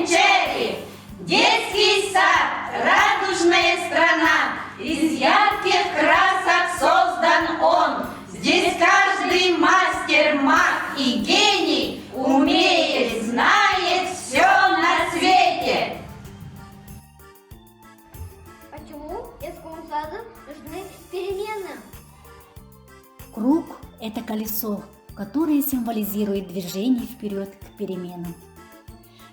and Jerry. Детский сад, радужная страна, из ярких красок создан он. Здесь каждый мастер, маг и гений умеет, знает все на свете. Почему детскому саду нужны перемены? Круг – это колесо, которое символизирует движение вперед к переменам.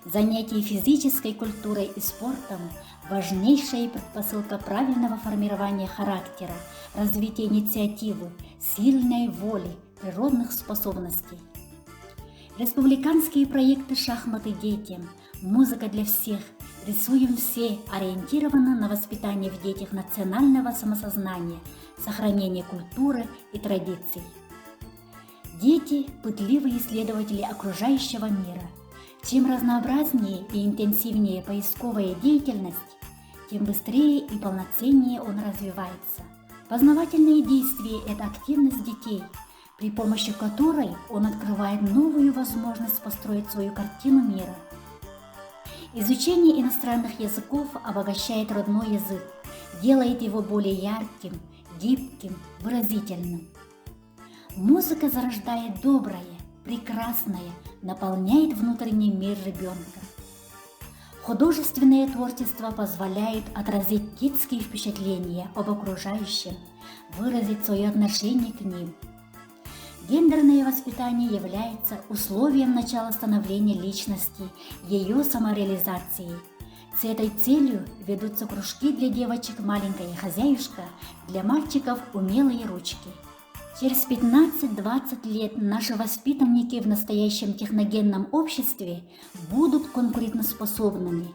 Занятие физической культурой и спортом – важнейшая предпосылка правильного формирования характера, развития инициативы, сильной воли, природных способностей. Республиканские проекты «Шахматы детям», «Музыка для всех», «Рисуем все» ориентированы на воспитание в детях национального самосознания, сохранение культуры и традиций. Дети – пытливые исследователи окружающего мира. Чем разнообразнее и интенсивнее поисковая деятельность, тем быстрее и полноценнее он развивается. Познавательные действия – это активность детей, при помощи которой он открывает новую возможность построить свою картину мира. Изучение иностранных языков обогащает родной язык, делает его более ярким, гибким, выразительным. Музыка зарождает доброе, прекрасное, наполняет внутренний мир ребенка. Художественное творчество позволяет отразить детские впечатления об окружающем, выразить свое отношение к ним. Гендерное воспитание является условием начала становления личности, ее самореализации. С этой целью ведутся кружки для девочек «Маленькая хозяюшка», для мальчиков «Умелые ручки». Через 15-20 лет наши воспитанники в настоящем техногенном обществе будут конкурентоспособными.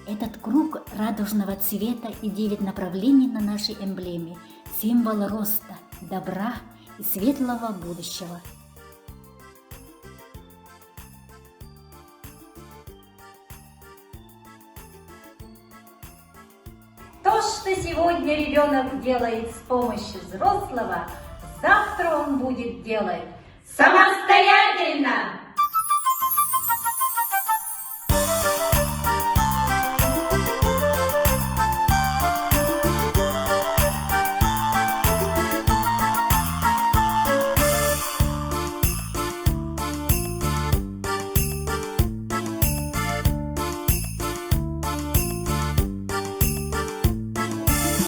Этот круг радужного цвета и 9 направлений на нашей эмблеме – символ роста, добра и светлого будущего. То, что сегодня ребенок делает с помощью взрослого, завтра он будет делать Самостоятельно!